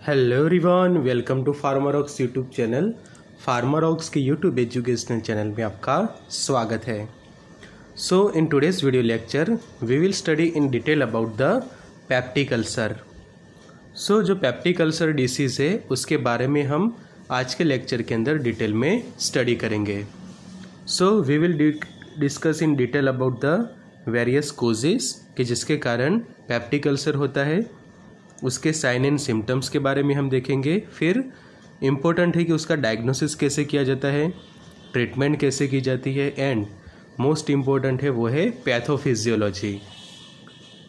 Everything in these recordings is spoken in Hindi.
Hello everyone, welcome to Pharmarocks YouTube channel. Pharmarocks के यूट्यूब एजुकेशनल चैनल में आपका स्वागत है। So in today's video lecture we will study in detail about the peptic ulcer. So जो पेप्टिक अल्सर डिसीज़ है उसके बारे में हम आज के लेक्चर के अंदर डिटेल में स्टडी करेंगे। So we will discuss in detail about the various causes कि जिसके कारण पेप्टिक अल्सर होता है, उसके साइन एंड सिम्टम्स के बारे में हम देखेंगे। फिर इम्पोर्टेंट है कि उसका डायग्नोसिस कैसे किया जाता है, ट्रीटमेंट कैसे की जाती है, एंड मोस्ट इम्पोर्टेंट है वो है पैथोफिजियोलॉजी।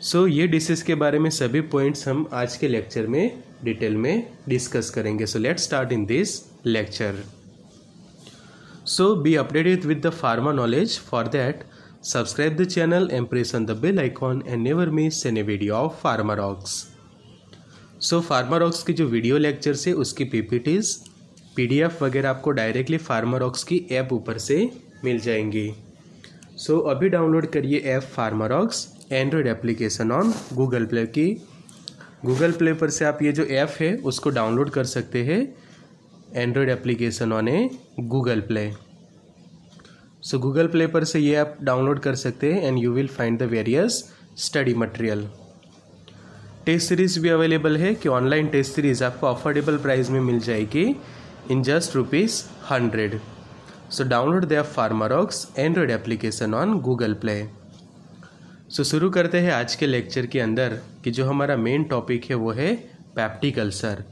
सो ये डिसीज़ के बारे में सभी पॉइंट्स हम आज के लेक्चर में डिटेल में डिस्कस करेंगे। So let's start in this lecture. So be updated with the pharma knowledge. For that subscribe the channel and press on the bell icon and never miss any video of Pharmarocks. So Pharmarocks की जो वीडियो लेक्चर्स है उसकी पीपीटीज पीडीएफ वगैरह आपको डायरेक्टली फार्मारॉक्स की ऐप ऊपर से मिल जाएंगी। सो अभी डाउनलोड करिए app Pharmarocks Android application on Google play की। गूगल प्ले पर से आप ये जो ऐप है उसको डाउनलोड कर सकते हैं, Android application on a Google play. So Google play पर से ये ऐप डाउनलोड कर सकते हैं and you will find the various study material. Test series भी अवेलेबल है कि ऑनलाइन टेस्ट सीरीज़ आपको अफोर्डेबल प्राइस में मिल जाएगी in just ₹100। So download the app Pharmarocks Android application on Google play. सो शुरू करते हैं आज के लेक्चर के अंदर कि जो हमारा मेन टॉपिक है वो है पेप्टिक अल्सर।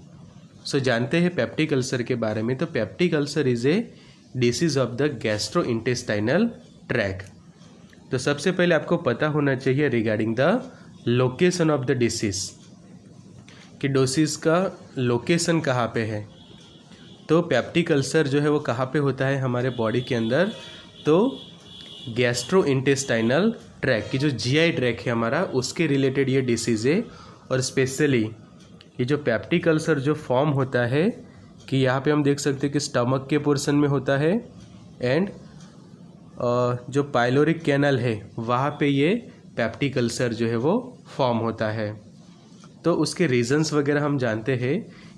सो जानते हैं पेप्टिक अल्सर के बारे में। तो peptic ulcer is a disease of the gastrointestinal tract. तो सबसे पहले आपको पता होना चाहिए regarding the location of the disease कि डिसीज का लोकेशन कहाँ पे है। तो पेप्टिक अल्सर जो है वो कहाँ पे होता है हमारे बॉडी के अंदर, तो गैस्ट्रोइंटेस्टाइनल ट्रैक की जो जीआई ट्रैक है हमारा उसके रिलेटेड ये डिसीज़ है। और स्पेशली ये जो पेप्टिक अल्सर जो फॉर्म होता है कि यहाँ पे हम देख सकते हैं कि स्टमक के पोर्शन में होता है एंड जो पाइलोरिक कैनल है वहाँ पे ये पेप्टिक अल्सर जो है वो फॉर्म होता है। तो उसके रीजंस वगैरह हम जानते हैं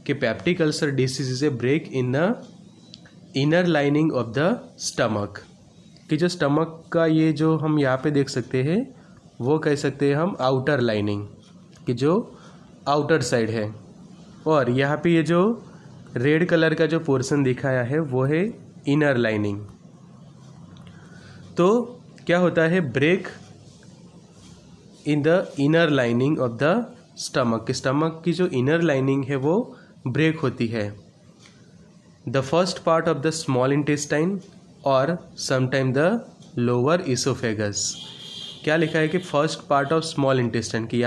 कि peptic ulcer disease is a break in the inner lining of the stomach कि जो स्टमक का ये जो हम यहाँ पे देख सकते हैं वो कह सकते हैं हम आउटर लाइनिंग कि जो आउटर साइड है। और यहाँ पे ये जो रेड कलर का जो पोर्शन दिखाया है वो है इनर लाइनिंग। तो क्या होता है, break in the inner lining of the stomach. Stomach की जो इनर लाइनिंग है वो ब्रेक होती है। The first part of the small intestine और समटाइम द लोअर इसोफेगस। क्या लिखा है कि first part of small intestine कि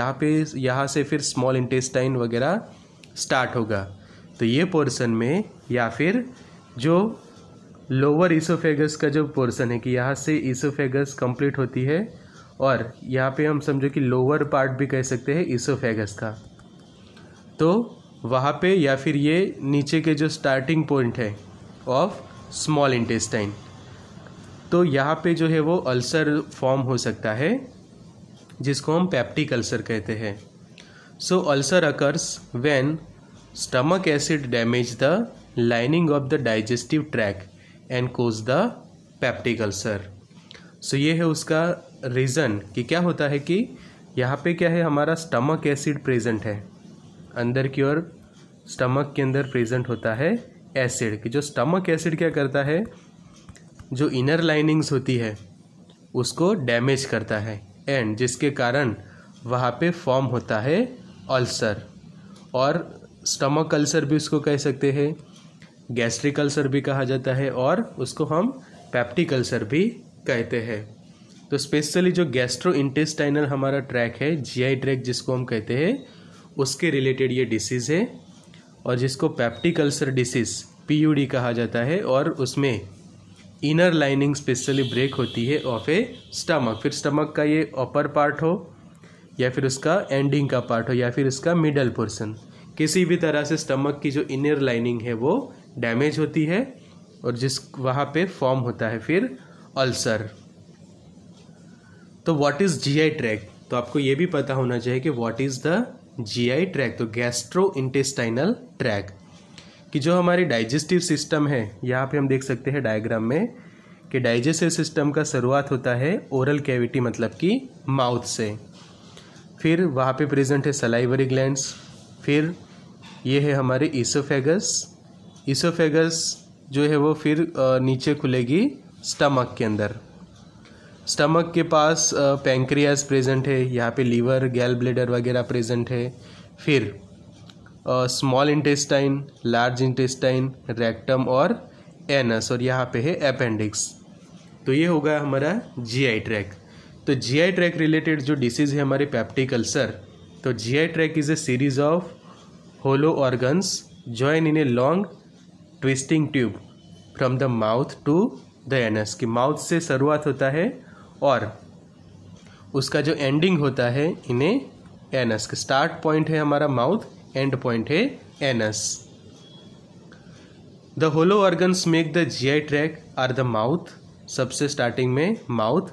यहाँ से फिर स्मॉल इंटेस्टाइन वगैरह स्टार्ट होगा। तो ये पोर्शन में या फिर जो लोअर इसोफेगस का जो पोर्शन है कि यहाँ से इसोफेगस कंप्लीट होती है और यहाँ पे हम समझो कि लोअर पार्ट भी कह सकते हैं इसोफेगस का। तो वहाँ पे या फिर ये नीचे के जो स्टार्टिंग पॉइंट है ऑफ स्मॉल इंटेस्टाइन, तो यहाँ पे जो है वो अल्सर फॉर्म हो सकता है जिसको हम पेप्टिक अल्सर कहते हैं। So ulcer occurs when stomach acid damage the lining of the digestive track and cause the peptic ulcer. So ये है उसका रीज़न कि क्या होता है कि यहाँ पे क्या है हमारा स्टमक एसिड प्रेजेंट है, अंदर की ओर स्टमक के अंदर प्रेजेंट होता है एसिड कि जो स्टमक एसिड क्या करता है, जो इनर लाइनिंग्स होती है उसको डैमेज करता है एंड जिसके कारण वहाँ पे फॉर्म होता है अल्सर। और स्टमक अल्सर भी उसको कह सकते हैं, गैस्ट्रिक अल्सर भी कहा जाता है और उसको हम पेप्टिक अल्सर भी कहते हैं। तो स्पेशली जो गैस्ट्रोइंटेस्टाइनल हमारा ट्रैक है, जीआई ट्रैक जिसको हम कहते हैं, उसके रिलेटेड ये डिसीज़ है और जिसको पेप्टिक अल्सर डिसीज़ पीयूडी कहा जाता है। और उसमें इनर लाइनिंग स्पेशली ब्रेक होती है ऑफ ए स्टमक। फिर स्टमक का ये अपर पार्ट हो या फिर उसका एंडिंग का पार्ट हो या फिर उसका मिडल पोर्शन, किसी भी तरह से स्टमक की जो इनर लाइनिंग है वो डैमेज होती है और जिस वहाँ पे फॉर्म होता है फिर अल्सर। तो व्हाट इज़ जीआई ट्रैक, तो आपको ये भी पता होना चाहिए कि what is the GI tract, तो गैस्ट्रो इंटेस्टाइनल ट्रैक, कि जो हमारी डाइजेस्टिव सिस्टम है, यहाँ पे हम देख सकते हैं डायग्राम में कि डाइजेस्टिव सिस्टम का शुरुआत होता है ओरल कैविटी मतलब कि माउथ से, फिर वहाँ पे प्रेजेंट है सलाइवरी ग्लैंड्स, फिर ये है हमारे ईसोफेगस। ईसोफेगस जो है वो फिर नीचे खुलेगी स्टमक के अंदर। स्टमक के पास पैंक्रियाज प्रेजेंट है, यहाँ पे लीवर, गैल ब्लेडर वगैरह प्रेजेंट है। फिर small intestine, large intestine, rectum और एनस, और यहाँ पे है अपेंडिक्स। तो ये होगा हमारा जीआई ट्रैक। तो जीआई ट्रैक रिलेटेड जो डिसीज है हमारे पेप्टिक अल्सर, तो GI tract is a series of hollow organs join in a long twisting tube from the mouth to the anus, कि माउथ से शुरुआत होता है और उसका जो एंडिंग होता है in a anus. Start point है हमारा माउथ, एंड पॉइंट है anus. The hollow organs make the GI tract are the mouth, सबसे स्टार्टिंग में माउथ,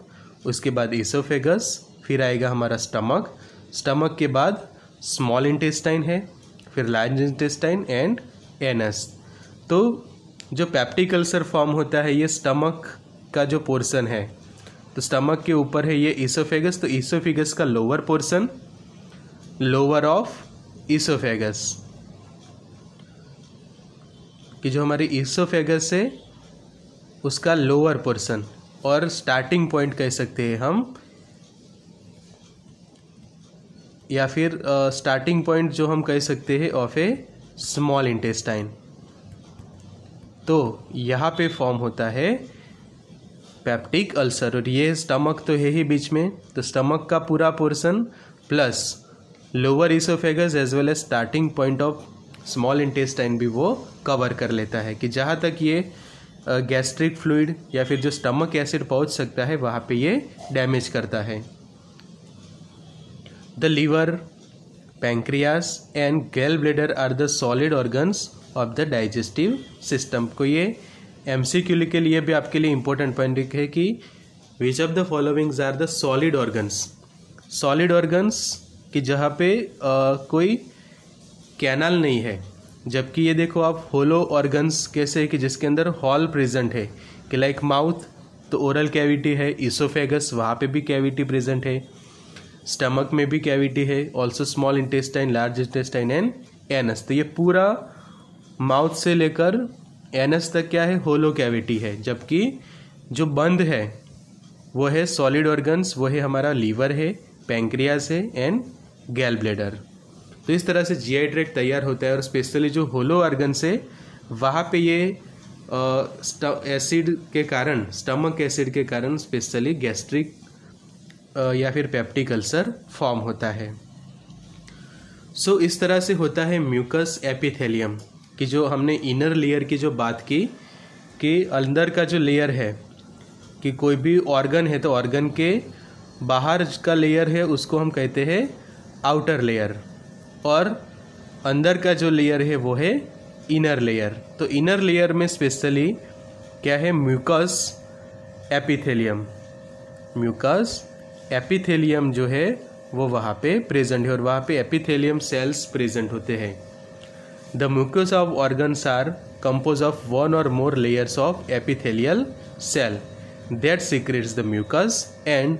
उसके बाद ईसोफेगस, फिर आएगा हमारा स्टमक, स्टमक के बाद स्मॉल इंटेस्टाइन है, फिर लार्ज इंटेस्टाइन एंड एनस। तो जो पेप्टिक अल्सर फॉर्म होता है ये स्टमक का जो पोर्शन है, तो स्टमक के ऊपर है ये ईसोफेगस, तो ईसोफेगस का lower portion, lower of oesophagus, कि जो हमारी ईसोफेगस है उसका लोअर पोर्शन, और स्टार्टिंग पॉइंट कह सकते हैं हम, या फिर स्टार्टिंग पॉइंट जो हम कह सकते हैं ऑफ ए स्मॉल इंटेस्टाइन। तो यहाँ पे फॉर्म होता है पेप्टिक अल्सर, और ये स्टमक तो है ही बीच में, तो स्टमक का पूरा portion plus lower esophagus as well as starting point of small intestine भी वो कवर कर लेता है, कि जहाँ तक ये गैस्ट्रिक फ्लूइड या फिर जो स्टमक एसिड पहुँच सकता है वहाँ पे ये डैमेज करता है। The liver, pancreas and gall bladder are the solid organs of the digestive system. को ये एमसीक्यू के लिए भी आपके लिए इंपॉर्टेंट पॉइंट है कि which of the followings are the solid organs. Solid organs कि जहाँ पे कोई कैनाल नहीं है, जबकि ये देखो आप होलो ऑर्गन्स कैसे है कि जिसके अंदर हॉल प्रेजेंट है, कि लाइक माउथ तो ओरल कैविटी है, ईसोफेगस वहाँ पे भी कैविटी प्रेजेंट है, स्टमक में भी कैविटी है, also small intestine, large intestine and anus. तो ये पूरा माउथ से लेकर एनस तक क्या है, होलो कैविटी है, जबकि जो बंद है वो है सॉलिड ऑर्गन्स, वो है हमारा लीवर है, पैंक्रियास है एंड गैल ब्लेडर। तो इस तरह से जीआई ट्रैक्ट तैयार होता है, और स्पेशली जो होलो ऑर्गन्स है वहाँ पे ये एसिड के कारण, स्टमक एसिड के कारण स्पेशली गैस्ट्रिक या फिर पेप्टिक अल्सर फॉर्म होता है। सो इस तरह से होता है म्यूकस एपिथेलियम, कि जो हमने इनर लेयर की जो बात की कि अंदर का जो लेयर है, कि कोई भी ऑर्गन है तो ऑर्गन के बाहर का लेयर है उसको हम कहते हैं आउटर लेयर, और अंदर का जो लेयर है वो है इनर लेयर। तो इनर लेयर में स्पेशली क्या है, म्यूकस एपिथेलियम। म्यूकस एपिथेलियम जो है वो वहाँ पे प्रेजेंट है, और वहाँ पे एपिथेलियम सेल्स प्रेजेंट होते हैं। The mucus of organs are compose of one और more layers of epithelial cell that secretes the mucus and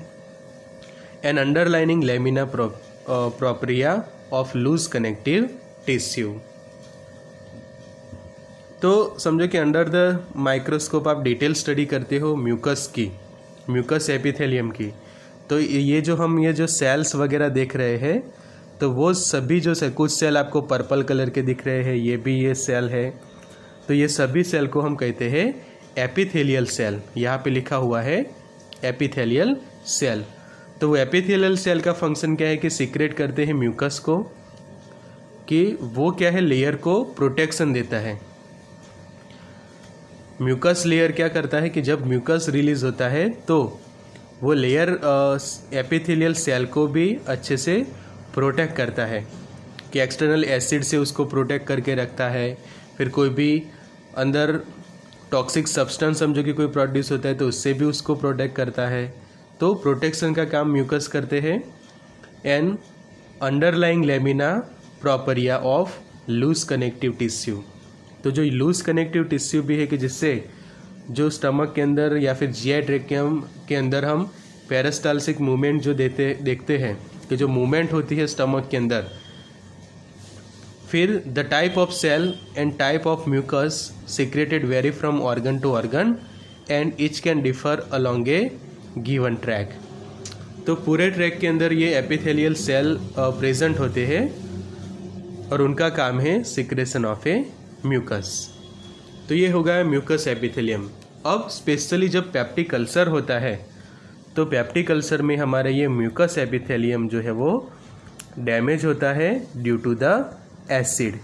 an underlining lamina propria of loose connective tissue. तो समझो कि अंडर द माइक्रोस्कोप आप डिटेल स्टडी करते हो म्यूकस की, म्यूकस एपिथेलियम की, तो ये जो सेल्स वगैरह देख रहे हैं, तो वो सभी जो से कुछ सेल आपको पर्पल कलर के दिख रहे हैं, ये भी ये सेल है, तो ये सभी सेल को हम कहते हैं एपिथेलियल सेल। यहाँ पे लिखा हुआ है एपिथेलियल सेल। तो वो एपिथेलियल सेल का फंक्शन क्या है कि सीक्रेट करते हैं म्यूकस को, कि वो क्या है, लेयर को प्रोटेक्शन देता है। म्यूकस लेयर क्या करता है कि जब म्यूकस रिलीज होता है तो वो लेयर एपिथेलियल सेल को भी अच्छे से प्रोटेक्ट करता है, कि एक्सटर्नल एसिड से उसको प्रोटेक्ट करके रखता है। फिर कोई भी अंदर टॉक्सिक सब्सटेंस समझो कि कोई प्रोड्यूस होता है तो उससे भी उसको प्रोटेक्ट करता है। तो प्रोटेक्शन का काम म्यूकस करते हैं। And underlying lamina propria of loose connective tissue. तो जो लूज कनेक्टिव टिश्यू भी है कि जिससे जो स्टमक के अंदर या फिर जीआई ट्रैकियम के अंदर हम पेरिस्टाल्सिक मूवमेंट जो देखते हैं कि जो मूवमेंट होती है स्टमक के अंदर। फिर the type of cell and type of mucus secreted vary from organ to organ and each can differ along a given tract. तो पूरे ट्रैक के अंदर ये एपिथेलियल सेल प्रेजेंट होते हैं और उनका काम है सिक्रेशन ऑफ ए म्यूकस। तो ये हो गया म्यूकस एपिथेलियम। अब स्पेशली जब पेप्टिक अल्सर होता है तो पेप्टिक अल्सर में हमारा ये म्यूकस एपिथेलियम जो है वो डैमेज होता है ड्यू टू द एसिड।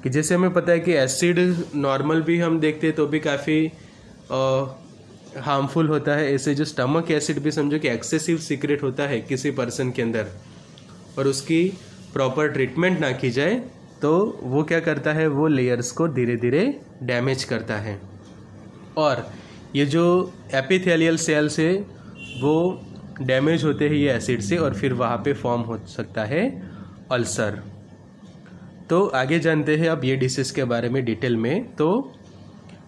कि जैसे हमें पता है कि एसिड नॉर्मल भी हम देखते हैं तो भी काफ़ी हार्मफुल होता है, ऐसे जो स्टमक एसिड भी समझो कि एक्सेसिव सीक्रेट होता है किसी पर्सन के अंदर और उसकी प्रॉपर ट्रीटमेंट ना की जाए तो वो क्या करता है, वो लेयर्स को धीरे धीरे डैमेज करता है और ये जो एपिथेलियल सेल्स है वो डैमेज होते हैं ये एसिड से और फिर वहाँ पे फॉर्म हो सकता है अल्सर। तो आगे जानते हैं अब ये डिसीज़ के बारे में डिटेल में। तो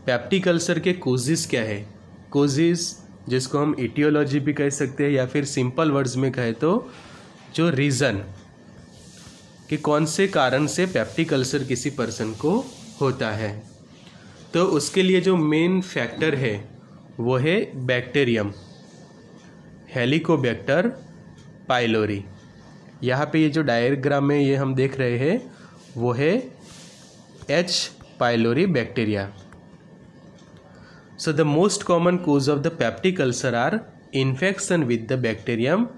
पेप्टिक अल्सर के कोजेस क्या है? कोजेस जिसको हम इटियोलॉजी भी कह सकते हैं या फिर सिंपल वर्ड्स में कहे तो जो रीज़न कि कौन से कारण से पेप्टिक अल्सर किसी पर्सन को होता है। तो उसके लिए जो मेन फैक्टर है वो है बैक्टीरियम हेलिकोबैक्टर पाइलोरी। यहाँ पे ये जो डायग्राम में ये हम देख रहे हैं वो है H. Pylori bacteria. So the most common cause of the peptic ulcer are infection with the bacterium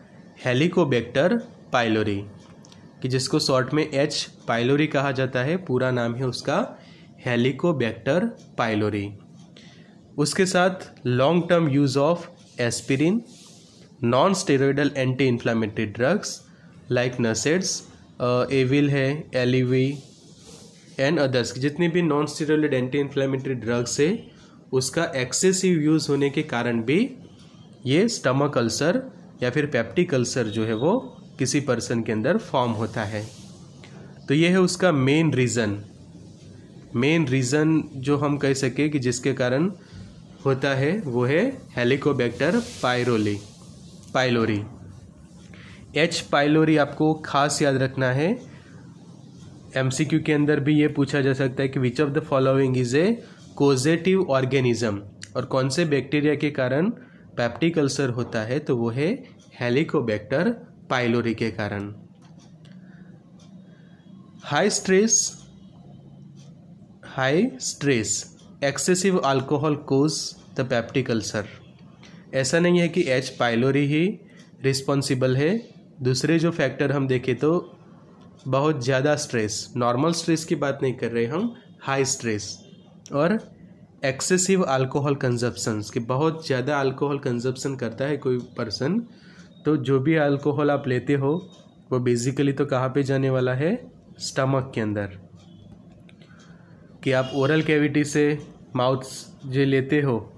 Helicobacter pylori, कि जिसको शॉर्ट में H. पाइलोरी कहा जाता है, पूरा नाम है उसका हेलिकोबैक्टर पाइलोरी। उसके साथ long term use of aspirin, non steroidal anti inflammatory drugs like NSAIDs, Avil है, एलिवी एंड अदर्स, जितनी भी non steroidal anti inflammatory drugs है उसका एक्सेसिव यूज़ होने के कारण भी ये स्टमक अल्सर या फिर पेप्टिक अल्सर जो है वो किसी पर्सन के अंदर फॉर्म होता है। तो ये है उसका मेन रीज़न जो हम कह सके कि जिसके कारण होता है वो है हेलिकोबैक्टर पाइलोरी। H. पाइलोरी आपको खास याद रखना है, MCQ के अंदर भी ये पूछा जा सकता है कि which of the following is a causative organism, और कौन से बैक्टीरिया के कारण पेप्टिक अल्सर होता है तो वो है हेलिकोबैक्टर पाइलोरी के कारण। High stress excessive alcohol cause the peptic ulcer. ऐसा नहीं है कि H. पाइलोरी ही रिस्पॉन्सिबल है, दूसरे जो फैक्टर हम देखें तो बहुत ज़्यादा स्ट्रेस, नॉर्मल स्ट्रेस की बात नहीं कर रहे हम, हाई स्ट्रेस और एक्सेसिव अल्कोहल कंजप्शंस, कि बहुत ज़्यादा अल्कोहल कंजप्शन करता है कोई पर्सन, तो जो भी अल्कोहल आप लेते हो वो बेसिकली तो कहाँ पे जाने वाला है, स्टमक के अंदर। कि आप ओरल कैविटी से माउथ जो लेते हो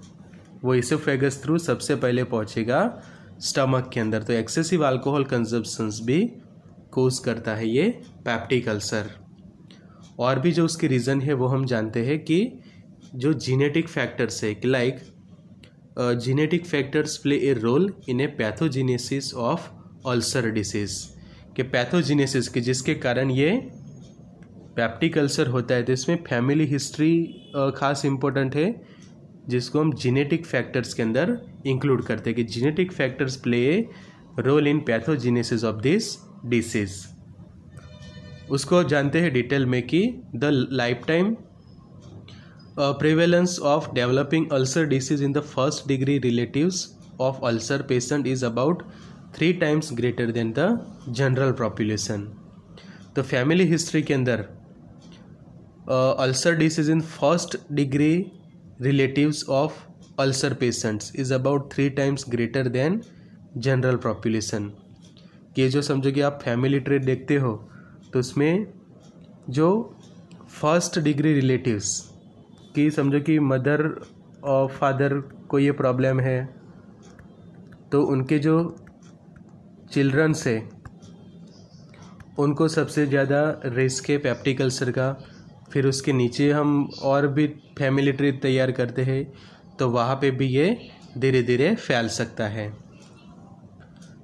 वो इसोफेगस थ्रू सबसे पहले पहुँचेगा स्टमक के अंदर। तो एक्सेसिव अल्कोहल कंजप्शंस भी कोज करता है ये पेप्टिक अल्सर। और भी जो उसकी रीज़न है वो हम जानते हैं कि जो जीनेटिक फैक्टर्स है कि like genetic factors play a role in a pathogenesis of ulcer disease, कि पैथोजेनेसिस के जिसके कारण ये पेप्टिक अल्सर होता है। तो इसमें फैमिली हिस्ट्री खास इम्पोर्टेंट है जिसको हम जीनेटिक फैक्टर्स के अंदर इंक्लूड करते हैं कि genetic factors play a role in pathogenesis of this disease. उसको जानते हैं डिटेल में कि the life time prevalence of developing ulcer disease in the first degree relatives of ulcer patient is about 3 times greater than the general population. तो फैमिली हिस्ट्री के अंदर ulcer disease in first degree relatives of ulcer patients is about 3 times greater than general population. कि जो समझो कि आप फैमिली ट्रेट देखते हो तो उसमें जो फर्स्ट डिग्री रिलेटिव्स कि समझो कि मदर और फादर को ये प्रॉब्लम है तो उनके जो चिल्ड्रंस है उनको सबसे ज़्यादा रिस्क है पेप्टिक अल्सर का। फिर उसके नीचे हम और भी फैमिली ट्री तैयार करते हैं तो वहाँ पे भी ये धीरे धीरे फैल सकता है।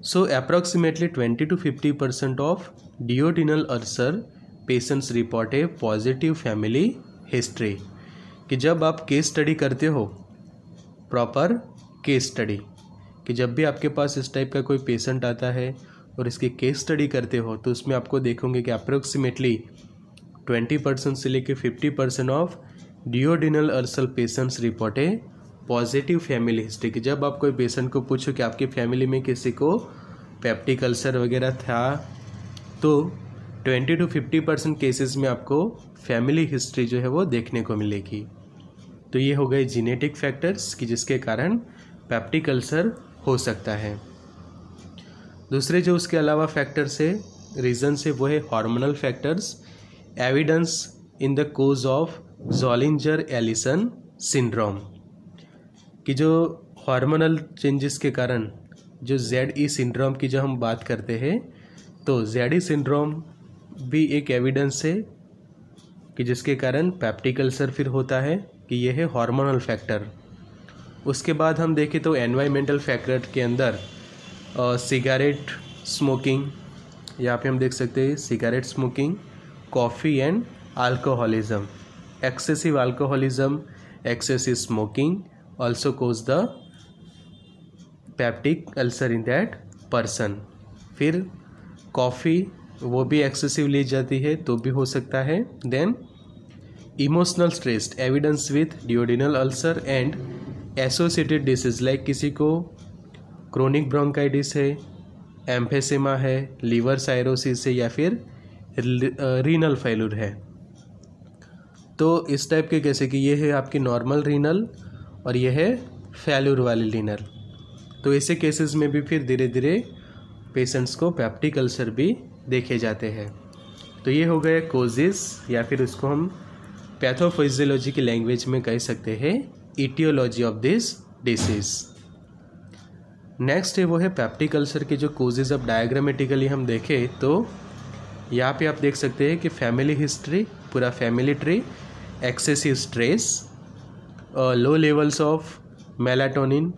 So approximately 20 to 50% of duodenal ulcer patients report a positive family history. कि जब आप केस स्टडी करते हो, प्रॉपर केस स्टडी, कि जब भी आपके पास इस टाइप का कोई पेशेंट आता है और इसकी केस स्टडी करते हो तो उसमें आपको देखोगे कि अप्रोक्सीमेटली 20% से लेकर 50% of duodenal ulcer patients report a positive family history. कि जब आप कोई पेशेंट को पूछो कि आपकी फैमिली में किसी को पेप्टिक अल्सर वगैरह था तो 20 to 50% केसेस में आपको फैमिली हिस्ट्री जो है वो देखने को मिलेगी। तो ये हो गए जीनेटिक फैक्टर्स कि जिसके कारण पेप्टिक अल्सर हो सकता है। दूसरे जो उसके अलावा फैक्टर्स है, रीजंस है, वो है hormonal factors, evidence in the cause of Zollinger Ellison syndrome. कि जो हार्मोनल चेंजेस के कारण जो ZE सिंड्रोम की जो हम बात करते हैं तो ZE सिंड्रोम भी एक एविडेंस है कि जिसके कारण पेप्टिक अल्सर फिर होता है, कि यह है हार्मोनल फैक्टर। उसके बाद हम देखें तो एनवायरमेंटल फैक्टर के अंदर सिगरेट स्मोकिंग, यहाँ पे हम देख सकते हैं cigarette smoking, coffee and alcoholism, excessive alcoholism, excessive smoking also cause the peptic ulcer in that person. फिर कॉफ़ी वो भी एक्सेसिव ली जाती है तो भी हो सकता है। Then emotional stress, evidence with duodenal ulcer and associated disease like किसी को क्रोनिक ब्रोंकाइटिस है, एम्फेसेमा है, लीवर साइरोसिस है या फिर रीनल फेल्यूर है। तो इस टाइप के कैसे कि ये है आपकी नॉर्मल रीनल और यह है फेल्यूर वाली रीनल। तो ऐसे केसेस में भी फिर धीरे धीरे पेशेंट्स को पेप्टिक अल्सर भी देखे जाते हैं। तो ये हो गए कोजेस या फिर उसको हम पैथोफिजियोलॉजी की लैंग्वेज में कह सकते हैं etiology of this disease. Next है वो है पेप्टिक अल्सर के जो कोजेज। अब डायग्रामेटिकली हम देखें तो यहाँ पे आप देख सकते हैं कि फैमिली हिस्ट्री, पूरा family tree, excessive stress, low levels of melatonin,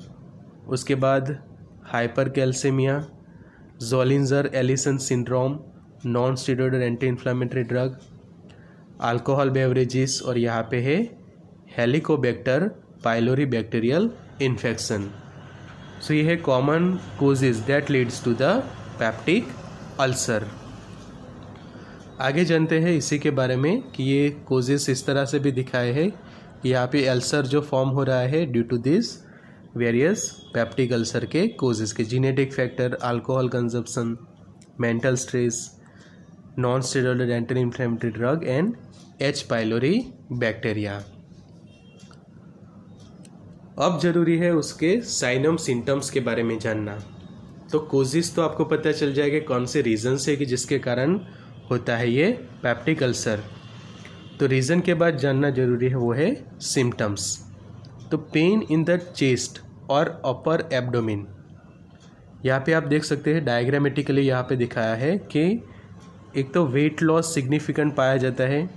उसके बाद hypercalcaemia, Zollinger Ellison syndrome, non steroidal anti inflammatory drug, alcohol beverages और यहाँ पे है Helicobacter pylori bacterial infection. So ये है common causes that leads to the peptic ulcer. आगे जानते हैं इसी के बारे में कि ये कोजेस इस तरह से भी दिखाए हैं कि यहाँ पे अल्सर जो फॉर्म हो रहा है due to this various peptic ulcer के कोजेस के genetic factor, alcohol consumption, mental stress, non steroidal anti inflammatory drug and H. Pylori bacteria. अब जरूरी है उसके साइनम सिम्टम्स के बारे में जानना। तो कोजेस तो आपको पता चल जाएगा कौन से रीजन है कि जिसके कारण होता है ये पेप्टिक अल्सर। तो रीज़न के बाद जानना जरूरी है वो है सिम्टम्स। तो पेन इन द चेस्ट और अपर एब्डोमिन, यहाँ पे आप देख सकते हैं डायग्रामेटिकली यहाँ पे दिखाया है कि एक तो वेट लॉस सिग्निफिकेंट पाया जाता है,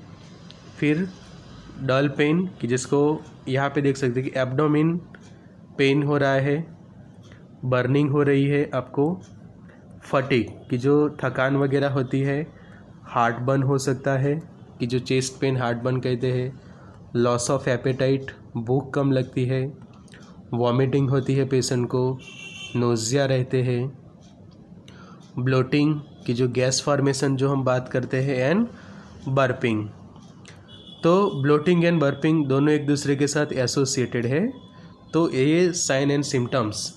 फिर डल पेन कि जिसको यहाँ पे देख सकते हैं कि एब्डोमिन पेन हो रहा है, बर्निंग हो रही है आपको, फटीग कि जो थकान वगैरह होती है, हार्ट बर्न हो सकता है कि जो चेस्ट पेन हार्ट बर्न कहते हैं, लॉस ऑफ एपेटाइट भूख कम लगती है, वॉमिटिंग होती है पेशेंट को, नोजिया रहते हैं, ब्लोटिंग की जो गैस फॉर्मेशन जो हम बात करते हैं, एंड बर्पिंग। तो ब्लोटिंग एंड बर्पिंग दोनों एक दूसरे के साथ एसोसिएटेड है। तो ये साइन एंड सिम्टम्स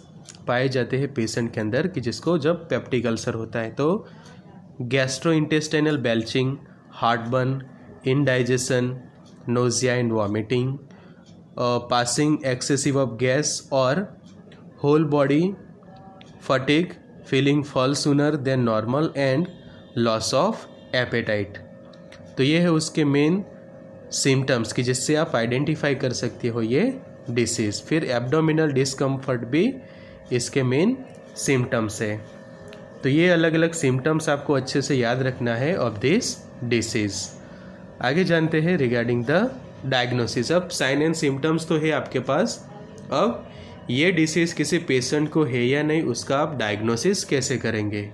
पाए जाते हैं पेशेंट के अंदर कि जिसको जब पेप्टिक अल्सर होता है। तो gastrointestinal belching, heartburn, indigestion, nausea and vomiting, passing excessive of gas और whole body fatigue, feeling fall sooner than normal and loss of appetite. तो ये है उसके मेन सिम्टम्स कि जिससे आप आइडेंटिफाई कर सकते हो ये डिसीज़। फिर एब्डोमिनल डिस्कम्फर्ट भी इसके मेन सिम्टम्स है। तो ये अलग अलग सिम्टम्स आपको अच्छे से याद रखना है ऑफ दिस डिसीज। आगे जानते हैं रिगार्डिंग द डायग्नोसिस। अब साइन एंड सिम्टम्स तो है आपके पास, अब ये डिसीज किसी पेशेंट को है या नहीं उसका आप डायग्नोसिस कैसे करेंगे।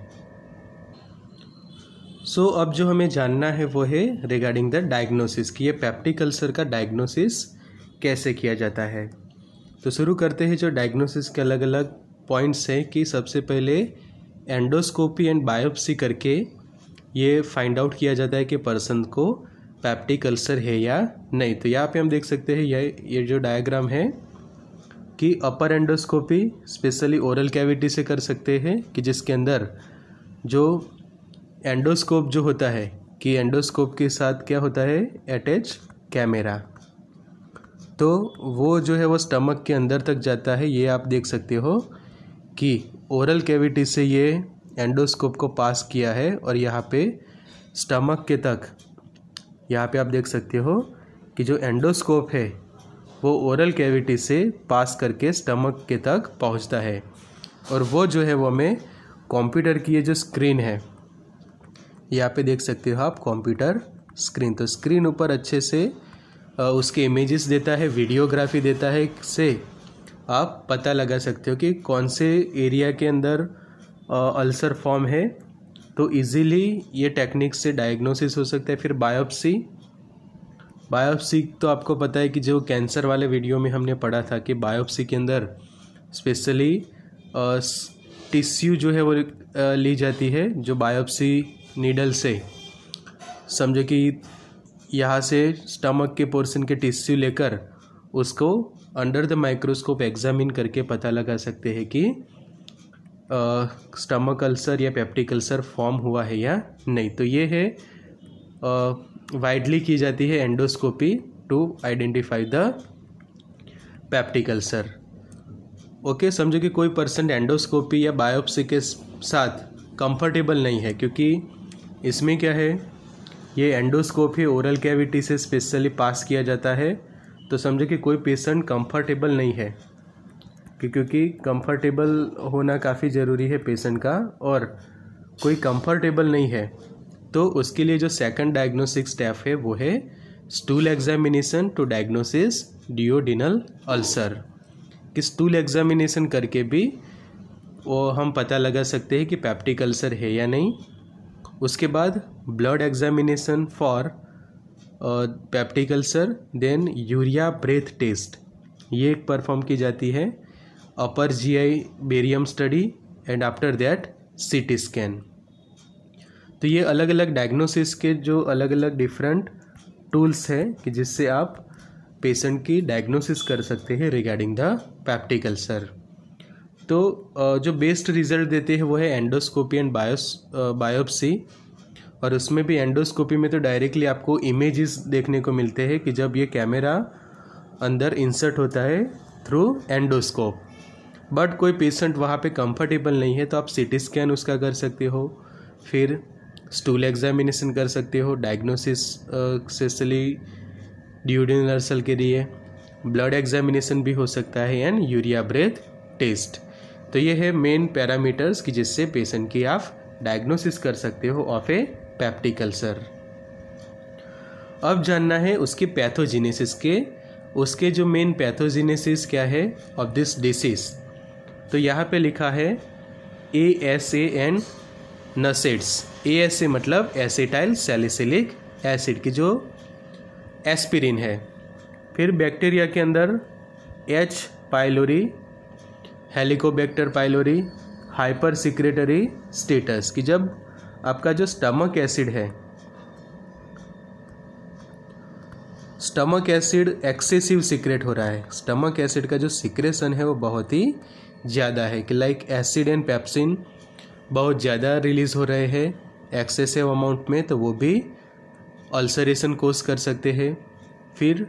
सो अब जो हमें जानना है वो है रिगार्डिंग द डायग्नोसिस कि ये पेप्टिक अल्सर का डायग्नोसिस कैसे किया जाता है। तो शुरू करते हैं जो डायग्नोसिस के अलग अलग पॉइंट्स हैं कि सबसे पहले एंडोस्कोपी एंड बायोप्सी करके ये फाइंड आउट किया जाता है कि पर्सन को पेप्टिक अल्सर है या नहीं। तो यहाँ पे हम देख सकते हैं ये जो डायग्राम है कि अपर एंडोस्कोपी स्पेशली ओरल कैविटी से कर सकते हैं कि जिसके अंदर जो एंडोस्कोप जो होता है कि एंडोस्कोप के साथ क्या होता है अटैच कैमरा, तो वो जो है वो स्टमक के अंदर तक जाता है। ये आप देख सकते हो कि ओरल कैविटी से ये एंडोस्कोप को पास किया है और यहाँ पे स्टमक के तक, यहाँ पे आप देख सकते हो कि जो एंडोस्कोप है वो ओरल कैविटी से पास करके स्टमक के तक पहुँचता है और वो जो है वो हमें कंप्यूटर की ये जो स्क्रीन है यहाँ पे देख सकते हो आप कंप्यूटर स्क्रीन। तो स्क्रीन ऊपर अच्छे से उसके इमेजेस देता है, वीडियोग्राफी देता है, से आप पता लगा सकते हो कि कौन से एरिया के अंदर अल्सर फॉर्म है। तो इजीली ये टेक्निक से डायग्नोसिस हो सकता है। फिर बायोप्सी तो आपको पता है कि जो कैंसर वाले वीडियो में हमने पढ़ा था कि बायोप्सी के अंदर स्पेशली टिश्यू जो है वो ली जाती है, जो बायोप्सी नीडल से, समझो कि यहाँ से स्टमक के पोर्शन के टिश्यू लेकर उसको अंडर द माइक्रोस्कोप एग्जामिन करके पता लगा सकते हैं कि स्टमक अल्सर या पेप्टिक अल्सर फॉर्म हुआ है या नहीं। तो ये है वाइडली की जाती है endoscopy to identify the peptic ulcer. Okay, समझो कि कोई पर्सन एंडोस्कोपी या बायोप्सी के साथ कंफर्टेबल नहीं है, क्योंकि इसमें क्या है, ये एंडोस्कोप ही ओरल कैविटी से स्पेशली पास किया जाता है। तो समझो कि कोई पेशेंट कंफर्टेबल नहीं है, क्योंकि कंफर्टेबल होना काफ़ी ज़रूरी है पेशेंट का, और कोई कंफर्टेबल नहीं है तो उसके लिए जो सेकंड डायग्नोस्टिक स्टेप है वो है stool examination to diagnosis duodenal ulcer. कि स्टूल एग्जामिनेशन करके भी वो हम पता लगा सकते हैं कि पेप्टिक अल्सर है या नहीं। उसके बाद blood examination for peptic ulcer, then urea breath test ये एक परफॉर्म की जाती है, upper GI barium study and after that CT scan. तो ये अलग अलग डायग्नोसिस के जो अलग अलग डिफरेंट टूल्स हैं कि जिससे आप पेशेंट की डायग्नोसिस कर सकते हैं रिगार्डिंग द पेप्टिक अल्सर। तो जो बेस्ट रिजल्ट देते हैं वो है एंडोस्कोपी एंड बायोप्सी, और उसमें भी एंडोस्कोपी में तो डायरेक्टली आपको इमेजेस देखने को मिलते हैं कि जब ये कैमरा अंदर इंसर्ट होता है थ्रू एंडोस्कोप। बट कोई पेशेंट वहाँ पे कंफर्टेबल नहीं है तो आप सीटी स्कैन उसका कर सकते हो, फिर स्टूल एग्जामिनेशन कर सकते हो डायग्नोसिस स्पेशली डियोडिनल अल्सर के लिए, ब्लड एग्जामिनेशन भी हो सकता है एंड यूरिया ब्रेथ टेस्ट। तो ये है मेन पैरामीटर्स कि जिससे पेशेंट की आप डायग्नोसिस कर सकते हो ऑफ ए पेप्टिक अल्सर। अब जानना है उसकी पैथोजेनेसिस के, उसके जो मेन पैथोजेनेसिस क्या है ऑफ दिस डिसीज। तो यहाँ पे लिखा है ASA एंड नसेट्स। ASA मतलब एसिटाइल सैलिसिलिक एसिड की जो एस्पिरिन है। फिर बैक्टीरिया के अंदर H pylori, Helicobacter pylori, hyper secretory status कि जब आपका जो स्टमक एसिड है, स्टमक एसिड एक्सेसिव सिक्रेट हो रहा है, स्टमक एसिड का जो सिक्रेशन है वो बहुत ही ज़्यादा है कि लाइक एसिड एंड पेप्सिन बहुत ज़्यादा रिलीज़ हो रहे हैं एक्सेसिव अमाउंट में, तो वो भी अल्सरेशन कोज कर सकते हैं। फिर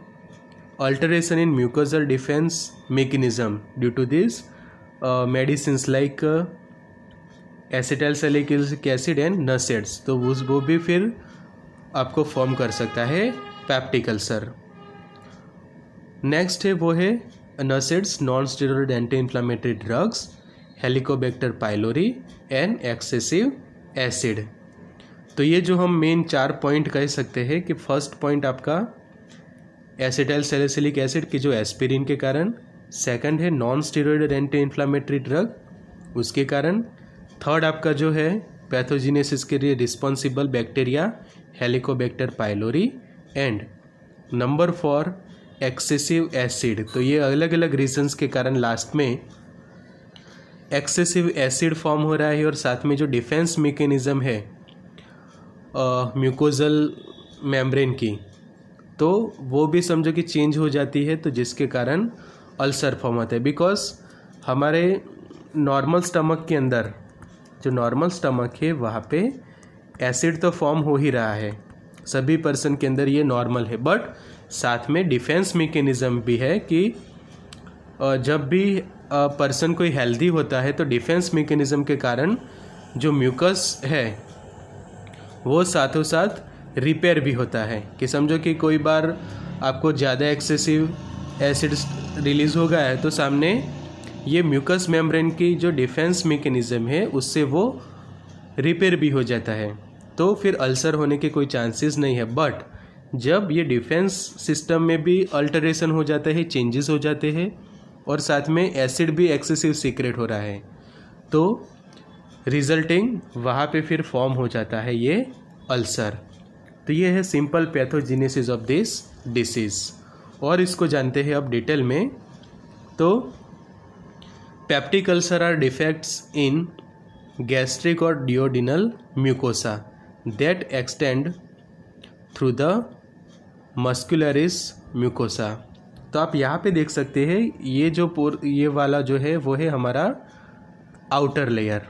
alteration in mucosal defence mechanism due to this medicines like acetylsalicylic acid and NSAIDs, तो वो भी फिर आपको फॉर्म कर सकता है पेप्टिक अल्सर। नेक्स्ट है वो है NSAIDs non steroid anti inflammatory drugs, Helicobacter pylori and excessive acid. तो ये जो हम मेन 4 पॉइंट कह सकते हैं कि फर्स्ट पॉइंट आपका एसिटाइल सैलिसिलिक एसिड की जो एस्पिरिन के कारण, सेकंड है non steroid anti inflammatory drug उसके कारण, थर्ड आपका जो है पैथोजिनेसिस के लिए responsible bacteria Helicobacter pylori, and number 4 excessive acid. तो ये अलग अलग रीजंस के कारण लास्ट में एक्सेसिव एसिड फॉर्म हो रहा है, और साथ में जो डिफेंस मैकेनिज्म है म्यूकोजल मेम्ब्रेन की, तो वो भी समझो कि चेंज हो जाती है, तो जिसके कारण अल्सर फॉर्म होता है। बिकॉज हमारे नॉर्मल स्टमक के अंदर, जो नॉर्मल स्टमक है वहाँ पे एसिड तो फॉर्म हो ही रहा है, सभी पर्सन के अंदर ये नॉर्मल है, बट साथ में डिफेंस मैकेनिज्म भी है कि जब भी पर्सन कोई हेल्दी होता है तो डिफेंस मैकेनिज्म के कारण जो म्यूकस है वो साथों साथ रिपेयर भी होता है। कि समझो कि कोई बार आपको ज़्यादा एक्सेसिव एसिड रिलीज़ हो गया है तो सामने ये म्यूकस मेम्ब्रेन की जो डिफेंस मैकेनिज्म है उससे वो रिपेयर भी हो जाता है, तो फिर अल्सर होने के कोई चांसेस नहीं है। बट जब ये डिफेंस सिस्टम में भी अल्टरेशन हो जाता है, चेंजेस हो जाते हैं, और साथ में एसिड भी एक्सेसिव सीक्रेट हो रहा है, तो रिजल्टिंग वहाँ पे फिर फॉर्म हो जाता है ये अल्सर। तो ये है simple pathogenesis of this disease, और इसको जानते हैं अब डिटेल में। तो peptic ulcer are defects in gastric और duodenal mucosa that extend through the muscularis mucosa. तो आप यहाँ पे देख सकते हैं ये वाला जो है वो है हमारा आउटर लेयर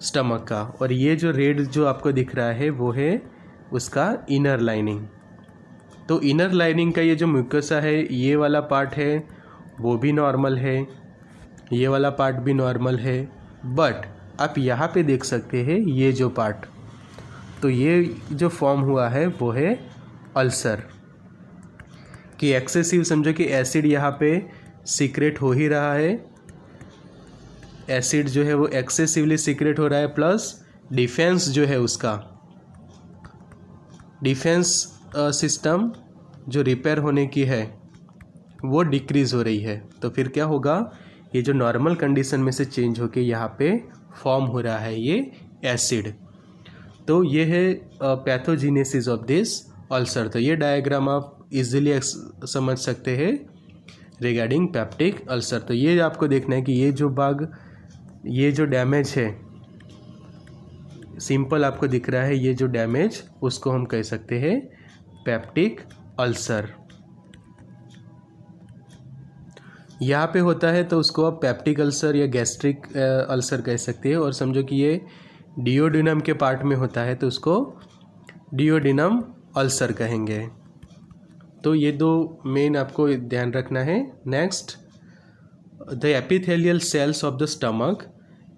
स्टमक का, और ये जो रेड जो आपको दिख रहा है वो है उसका इनर लाइनिंग। तो इनर लाइनिंग का ये जो म्यूकोसा है, ये वाला पार्ट है वो भी नॉर्मल है, ये वाला पार्ट भी नॉर्मल है, बट आप यहाँ पे देख सकते हैं ये जो पार्ट, तो ये जो फॉर्म हुआ है वो है अल्सर। कि एक्सेसिव समझो कि एसिड यहाँ पे सीक्रेट हो ही रहा है, एसिड जो है वो एक्सेसिवली सीक्रेट हो रहा है, प्लस डिफेंस जो है उसका डिफेंस सिस्टम जो रिपेयर होने की है वो डिक्रीज हो रही है। तो फिर क्या होगा, ये जो नॉर्मल कंडीशन में से चेंज होके यहाँ पे फॉर्म हो रहा है ये एसिड। तो ये है पैथोजेनेसिस ऑफ दिस अल्सर। तो ये डायग्राम आप इजीली समझ सकते हैं रिगार्डिंग पेप्टिक अल्सर। तो ये आपको देखना है कि ये जो डैमेज है, सिंपल आपको दिख रहा है, ये जो डैमेज उसको हम कह सकते हैं पेप्टिक अल्सर। यहाँ पे होता है तो उसको आप पेप्टिक अल्सर या गैस्ट्रिक अल्सर कह सकते हैं। और समझो कि ये डिओडिनम के पार्ट में होता है तो उसको डिओडिनम अल्सर कहेंगे। तो ये दो मेन आपको ध्यान रखना है। Next, the epithelial cells of the stomach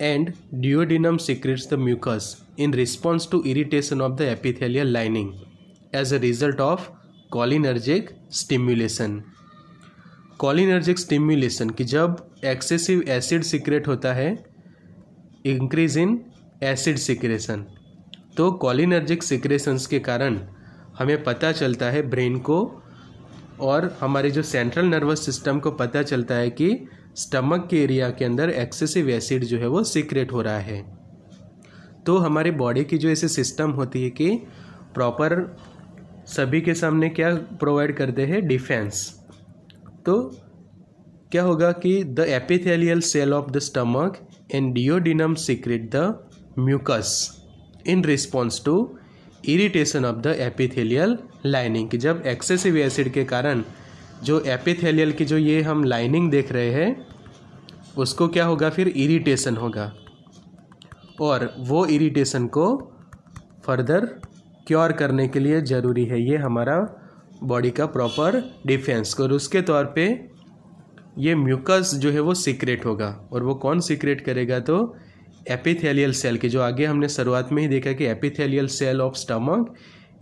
and duodenum secretes the mucus in response to irritation of the epithelial lining as a result of cholinergic stimulation। cholinergic stimulation कि जब एक्सेसिव एसिड सीक्रेट होता है, इंक्रीज इन एसिड सिक्रेशन, तो cholinergic secretions के कारण हमें पता चलता है ब्रेन को और हमारे जो सेंट्रल नर्वस सिस्टम को पता चलता है कि स्टमक के एरिया के अंदर एक्सेसिव एसिड जो है वो सीक्रेट हो रहा है। तो हमारी बॉडी की जो ऐसे सिस्टम होती है कि प्रॉपर सभी के सामने क्या प्रोवाइड करते हैं, डिफेंस। तो क्या होगा कि the epithelial cell of the stomach and duodenum secrete the mucus in response to irritation of the epithelial lining. कि जब एक्सेसिव एसिड के कारण जो एपिथेलियल की जो ये हम लाइनिंग देख रहे हैं उसको क्या होगा, फिर इरिटेशन होगा, और वो इरिटेशन को फर्दर क्योर करने के लिए ज़रूरी है ये हमारा बॉडी का प्रॉपर डिफेंस। और उसके तौर पे ये म्यूकस जो है वो सीक्रेट होगा, और वो कौन सीक्रेट करेगा, तो एपिथेलियल सेल के जो आगे हमने शुरुआत में ही देखा कि epithelial cell of stomach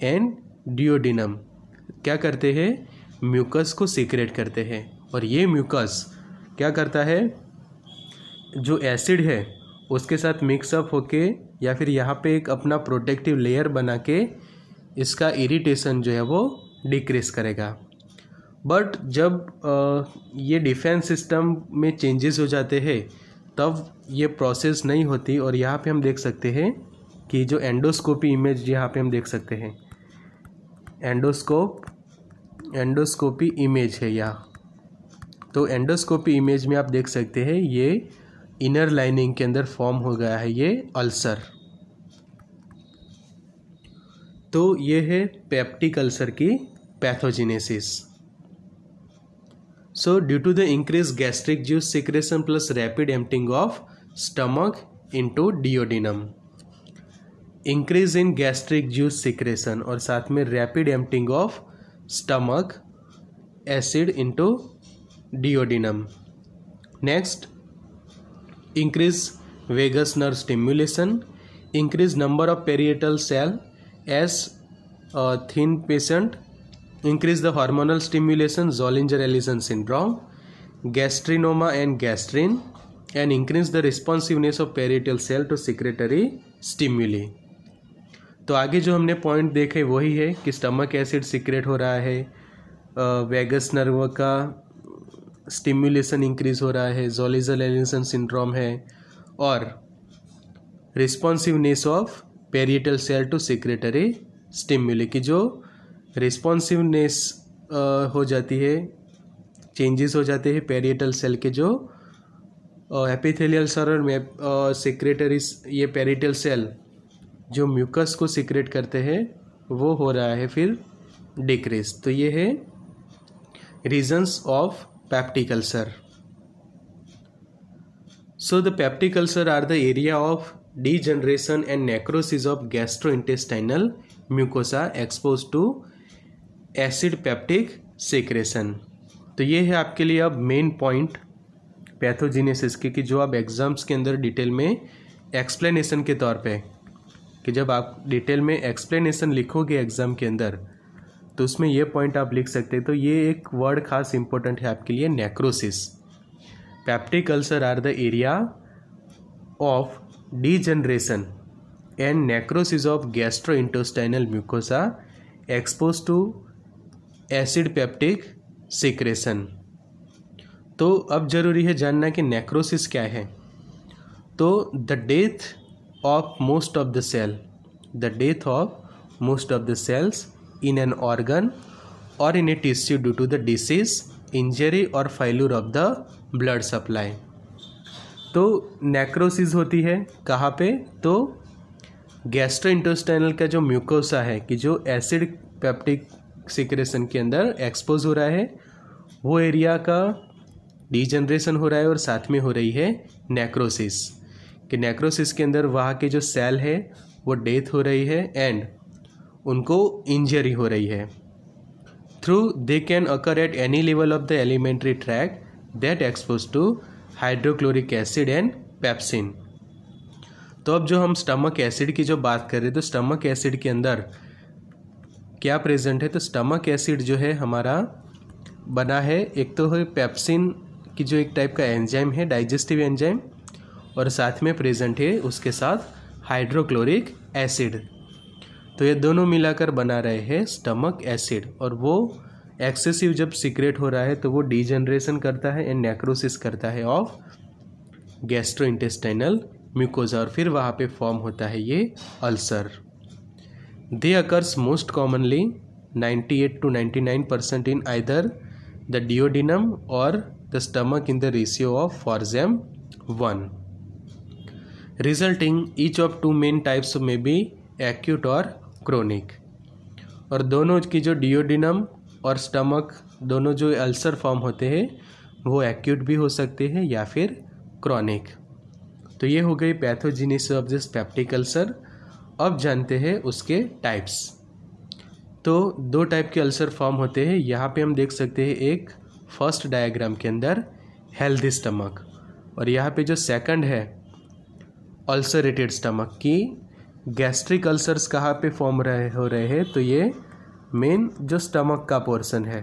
and duodenum क्या करते हैं, म्यूकस को सीक्रेट करते हैं। और ये म्यूकस क्या करता है, जो एसिड है उसके साथ मिक्सअप होके या फिर यहाँ पे एक अपना प्रोटेक्टिव लेयर बना के इसका इरिटेशन जो है वो डिक्रीज करेगा। बट जब ये डिफेंस सिस्टम में चेंजेस हो जाते हैं तब ये प्रोसेस नहीं होती। और यहाँ पे हम देख सकते हैं कि जो एंडोस्कोपी इमेज यहाँ पे हम देख सकते हैं, एंडोस्कोपी इमेज है यहाँ। तो एंडोस्कोपी इमेज में आप देख सकते हैं ये इनर लाइनिंग के अंदर फॉर्म हो गया है ये अल्सर। तो ये है पेप्टिक अल्सर की pathogenesis. So due to the increased gastric juice secretion plus rapid emptying of stomach into duodenum, increase in gastric juice secretion और साथ में rapid emptying of stomach acid into duodenum. Next, increase vagus nerve stimulation, increase number of parietal cell as thin patient, increase the hormonal stimulation, Zollinger-Ellison syndrome, gastrinoma and gastrin, and increase the responsiveness of parietal cell to secretory stimuli. तो आगे जो हमने पॉइंट देखे वही है कि स्टमक एसिड सिक्रेट हो रहा है, वेगस नर्व का स्टिम्युलेशन इंक्रीज हो रहा है, Zollinger-Ellison सिंड्रोम है, और responsiveness of parietal cell to secretory stimuli की जो रिस्पॉन्सिवनेस हो जाती है, चेंजेस हो जाते हैं पेरिएटल सेल के जो एपिथेलियल सेल में सेक्रेटरी, ये पेरिएटल सेल जो म्यूकस को सिक्रेट करते हैं वो हो रहा है फिर डिक्रीज। तो ये है reasons of peptic ulcer. So the peptic ulcer are the area of degeneration and necrosis of gastrointestinal mucosa exposed to acid peptic secretion। तो ये है आपके लिए अब मेन पॉइंट पैथोजेनेसिस की, कि जो आप एग्जाम्स के अंदर डिटेल में एक्सप्लेनेशन के तौर पे, कि जब आप डिटेल में एक्सप्लेनेशन लिखोगे एग्जाम के अंदर तो उसमें ये पॉइंट आप लिख सकते हैं। तो ये एक वर्ड खास इंपॉर्टेंट है आपके लिए, necrosis. Peptic ulcer are the area of degeneration and necrosis of gastrointestinal mucosa exposed to acid peptic secretion। तो अब जरूरी है जानना कि नेक्रोसिस क्या है। तो the death of most of the cell, the death of most of the cells in an organ और in a tissue due to the disease, injury और failure of the blood supply. तो नेक्रोसिस होती है कहाँ पे? तो गैस्ट्रोइंटेस्टाइनल का जो म्यूकोसा है, कि जो एसिड पेप्टिक सिक्रेशन के अंदर एक्सपोज हो रहा है, वो एरिया का डीजनरेशन हो रहा है और साथ में हो रही है नेक्रोसिस। कि नेक्रोसिस के अंदर वहाँ के जो सेल है वो डेथ हो रही है एंड उनको इंजरी हो रही है। Through they can occur at any level of the alimentary tract that expose to hydrochloric acid and pepsin. तो अब जो हम स्टमक एसिड की जो बात कर रहे हैं, तो स्टमक एसिड के अंदर क्या प्रेजेंट है? तो स्टमक एसिड जो है हमारा बना है, एक तो है पेप्सिन की जो एक टाइप का एंजाइम है, डाइजेस्टिव एंजाइम, और साथ में प्रेजेंट है उसके साथ हाइड्रोक्लोरिक एसिड। तो ये दोनों मिलाकर बना रहे हैं स्टमक एसिड, और वो एक्सेसिव जब सीक्रेट हो रहा है तो वो डीजनरेशन करता है एंड नेक्रोसिस करता है ऑफ गैस्ट्रोइंटेस्टाइनल म्यूकोजा, और फिर वहाँ पे फॉर्म होता है ये अल्सर। They occur most commonly 98 to 99% in either the duodenum और the stomach in the ratio of फॉर्जेम 1, resulting each of two main types में बी एक्यूट और क्रोनिक। और दोनों की जो डियोडिनम और स्टमक दोनों जो अल्सर फॉर्म होते हैं वो एक्यूट भी हो सकते हैं या फिर क्रॉनिक। तो ये हो गई pathogenesis of this peptic ulcer. अब जानते हैं उसके टाइप्स। तो दो टाइप के अल्सर फॉर्म होते हैं, यहाँ पे हम देख सकते हैं एक फर्स्ट डायग्राम के अंदर हेल्दी स्टमक, और यहाँ पे जो सेकंड है अल्सरेटेड स्टमक की। गैस्ट्रिक अल्सर्स कहाँ पे फॉर्म हो रहे हैं? तो ये मेन जो स्टमक का पोर्शन है,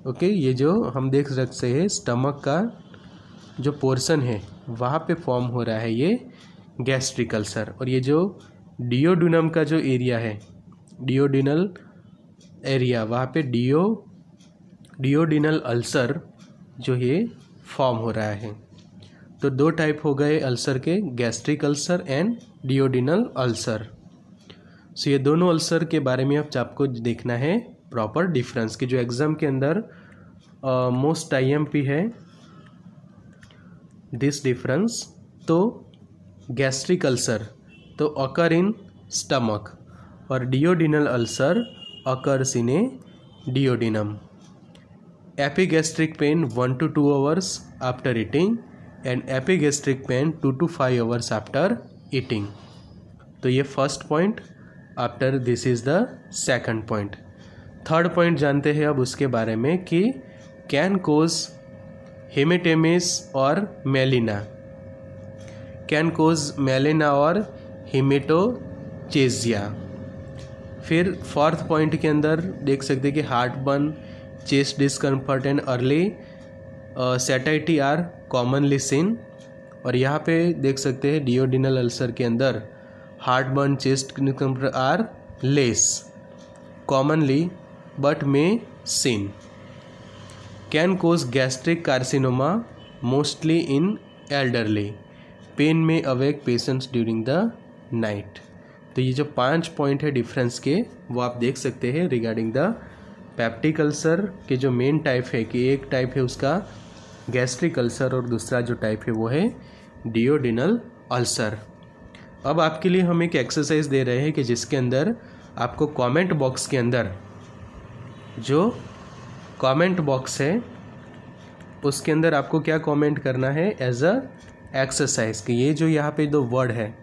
ओके, ये जो हम देख सकते हैं स्टमक का जो पोर्शन है वहाँ पे फॉर्म हो रहा है ये गैस्ट्रिक अल्सर। और ये जो डियोडुनम का जो एरिया है, डियोडिनल एरिया, वहाँ पे डियोडिनल अल्सर जो ये फॉर्म हो रहा है। तो दो टाइप हो गए अल्सर के, gastric ulcer and duodenal ulcer. So ये दोनों अल्सर के बारे में अब आपको देखना है प्रॉपर डिफरेंस, कि जो एग्ज़ाम के अंदर मोस्ट IMP है दिस डिफरेंस। तो गैस्ट्रिक अल्सर तो अकर इन स्टमक और duodenal ulcer occurs in a duodenum. Epigastric pain 1 to 2 hours after eating and epigastric pain 2 to 5 hours after eating. तो ये first point. After this is the second point. Third point जानते हैं अब उसके बारे में कि कैन कोज हेमेटेमिस और मेलिना, कैन कोज मेलिना और हेमेटोचेजिया। फिर फोर्थ पॉइंट के अंदर देख सकते हैं कि heart burn, chest discomfort and early satiety are commonly seen. और यहाँ पे देख सकते हैं डियोडिनल अल्सर के अंदर heart burn, chest discomfort are less commonly but may seen. Can cause gastric carcinoma mostly in elderly, pain में awake patients during the night. तो ये जो 5 पॉइंट है डिफरेंस के, वो आप देख सकते हैं रिगार्डिंग द पेप्टिक अल्सर के जो मेन टाइप है, कि एक टाइप है उसका गैस्ट्रिक अल्सर और दूसरा जो टाइप है वो है डियोडिनल अल्सर। अब आपके लिए हम एक एक्सरसाइज दे रहे हैं कि जिसके अंदर आपको कमेंट बॉक्स के अंदर, जो कमेंट बॉक्स है उसके अंदर आपको क्या कमेंट करना है एज अ एक्सरसाइज, कि ये जो यहाँ पे दो वर्ड है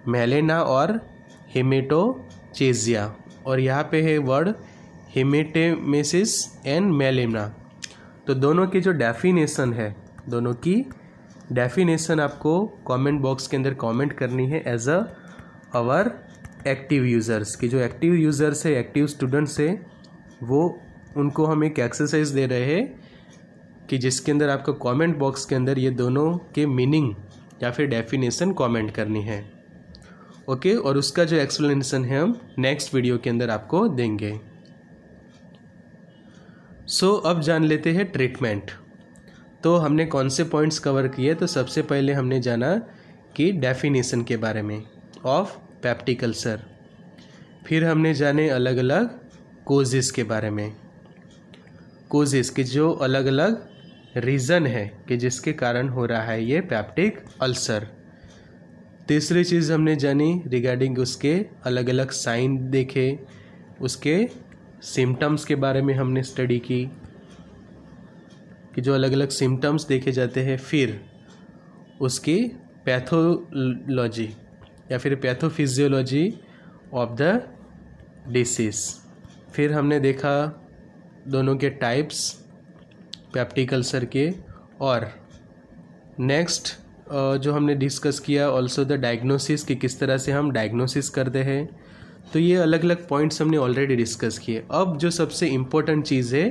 मेलेना और हेमेटोचेजिया, और यहाँ पे है वर्ड हेमेटेमेसिस एंड मेलेना। तो दोनों की जो डेफिनेशन है, दोनों की डेफिनेशन आपको कमेंट बॉक्स के अंदर कमेंट करनी है as a our active users, की जो एक्टिव यूज़र्स है, एक्टिव स्टूडेंट्स है, वो उनको हम एक एक्सरसाइज दे रहे हैं कि जिसके अंदर आपको कमेंट बॉक्स के अंदर ये दोनों के मीनिंग या फिर डेफिनेशन कमेंट करनी है। ओके, और उसका जो एक्सप्लेनेशन है हम नेक्स्ट वीडियो के अंदर आपको देंगे। सो अब जान लेते हैं ट्रीटमेंट। तो हमने कौन से पॉइंट्स कवर किए? तो सबसे पहले हमने जाना कि डेफिनेशन के बारे में ऑफ पेप्टिक अल्सर, फिर हमने जाने अलग अलग कोजेस के बारे में, कोजेस के जो अलग अलग रीज़न है कि जिसके कारण हो रहा है ये पेप्टिक अल्सर। तीसरी चीज़ हमने जानी रिगार्डिंग उसके अलग अलग साइन देखे, उसके सिम्टम्स के बारे में हमने स्टडी की कि जो अलग अलग सिम्टम्स देखे जाते हैं। फिर उसकी पैथोलॉजी या फिर पैथोफिजियोलॉजी ऑफ द डिसीज़। फिर हमने देखा दोनों के टाइप्स पेप्टिक अल्सर के, और नेक्स्ट जो हमने डिस्कस किया ऑल्सो द डायग्नोसिस, कि किस तरह से हम डायग्नोसिस करते हैं। तो ये अलग अलग पॉइंट्स हमने ऑलरेडी डिस्कस किए। अब जो सबसे इम्पोर्टेंट चीज़ है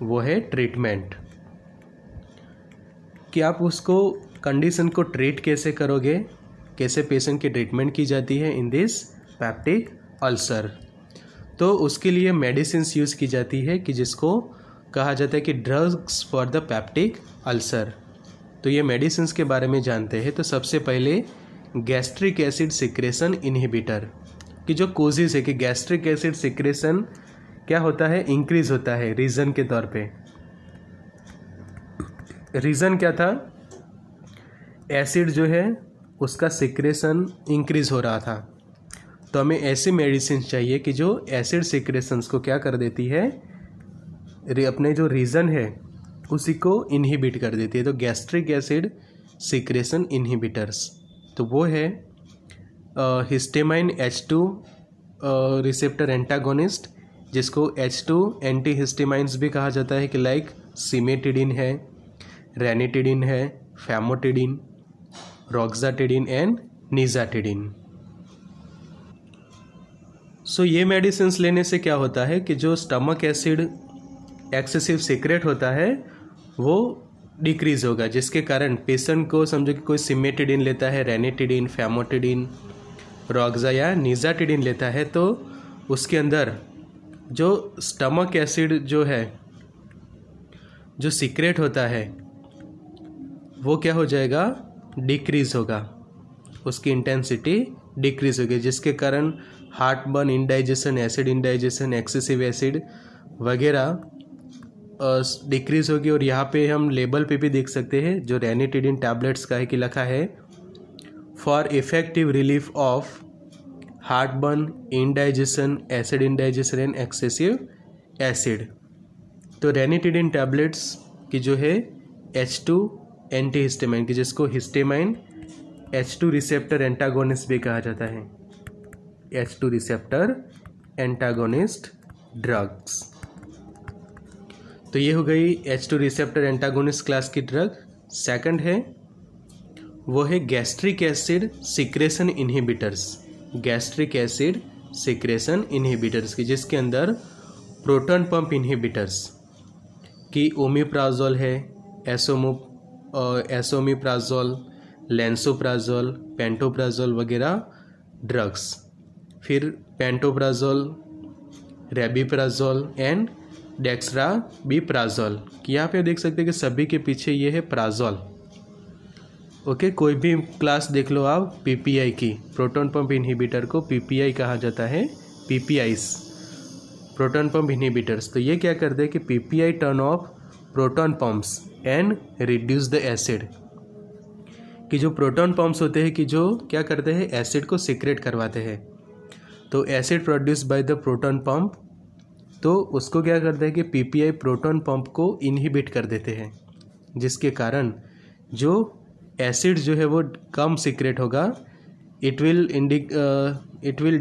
वो है ट्रीटमेंट, कि आप उसको कंडीशन को ट्रीट कैसे करोगे, कैसे पेशेंट की ट्रीटमेंट की जाती है इन दिस पेप्टिक अल्सर। तो उसके लिए मेडिसिन्स यूज़ की जाती है कि जिसको कहा जाता है कि drugs for the peptic ulcer. तो ये मेडिसिन्स के बारे में जानते हैं। तो सबसे पहले गैस्ट्रिक एसिड सिक्रेशन इनहिबिटर, कि जो कोजेस है कि गैस्ट्रिक एसिड सिक्रेशन क्या होता है, इंक्रीज होता है रीज़न के तौर पे। रीज़न क्या था, एसिड जो है उसका सिक्रेशन इंक्रीज हो रहा था। तो हमें ऐसी मेडिसिन चाहिए कि जो एसिड सिक्रेशंस को क्या कर देती है, अपने जो रीज़न है उसी को इनहिबिट कर देती है। तो गैस्ट्रिक एसिड सिक्रेशन इनहिबिटर्स, तो वो है हिस्टेमाइन H2 रिसेप्टर एंटागोनिस्ट, जिसको H2 एंटी हिस्टेमाइंस भी कहा जाता है, कि लाइक सिमेटिडिन है, रेनिटिडिन है, फैमोटिडिन, रॉक्साटिडिन एंड निजाटिडिन। सो ये मेडिसिन्स लेने से क्या होता है कि जो स्टमक एसिड एक्सेसिव सीक्रेट होता है वो डिक्रीज होगा, जिसके कारण पेशेंट को समझो कि कोई सिमेटिडिन लेता है, रेनिटिडिन, फैमोटिडिन, रोक्सा या निजाटिडिन लेता है, तो उसके अंदर जो स्टमक एसिड जो है, जो सीक्रेट होता है, वो क्या हो जाएगा, डिक्रीज होगा, उसकी इंटेंसिटी डिक्रीज होगी, जिसके कारण heart burn, indigestion, acid indigestion, excessive acid वगैरह डिक्रीज होगी। और यहाँ पे हम लेबल पे भी देख सकते हैं जो रेनिटिडिन टैबलेट्स का है कि लिखा है for effective relief of heart burn, indigestion, acid indigestion and excessive acid. तो रेनिटिडिन टैबलेट्स की जो है H2 एंटीहिस्टामाइन की, जिसको हिस्टामाइन H2 रिसेप्टर एंटागोनिस्ट भी कहा जाता है, H2 रिसेप्टर एंटागोनिस्ट ड्रग्स। तो ये हो गई H2 रिसेप्टर एंटागोनिस्ट क्लास की ड्रग। सेकंड है वो है gastric acid secretion inhibitors, gastric acid secretion inhibitors की, जिसके अंदर प्रोटॉन पंप इनहिबिटर्स की ओमिप्राजोल है, एसोमिप्राजोल, लेंसोप्राजोल, पेंटोप्राजोल वगैरह ड्रग्स। फिर पेंटोप्राजोल, रेबिप्राजोल एंड डेक्स्ट्राबिप्राजोल कि यहाँ पे देख सकते हैं कि सभी के पीछे ये है प्राजोल। ओके, कोई भी क्लास देख लो आप पीपीआई की, प्रोटॉन पंप इनहिबिटर को पीपीआई कहा जाता है, पीपीआईस, प्रोटॉन पंप इनहिबिटर्स। तो ये क्या करते हैं कि PPI turn off proton pumps and reduce the acid, कि जो प्रोटॉन पंप्स होते हैं कि जो क्या करते हैं, एसिड को सीक्रेट करवाते हैं। तो acid produce by the proton pump, तो उसको क्या करते हैं कि पीपीआई प्रोटॉन पंप को इनहिबिट कर देते हैं, जिसके कारण जो एसिड जो है वो कम सीक्रेट होगा, it will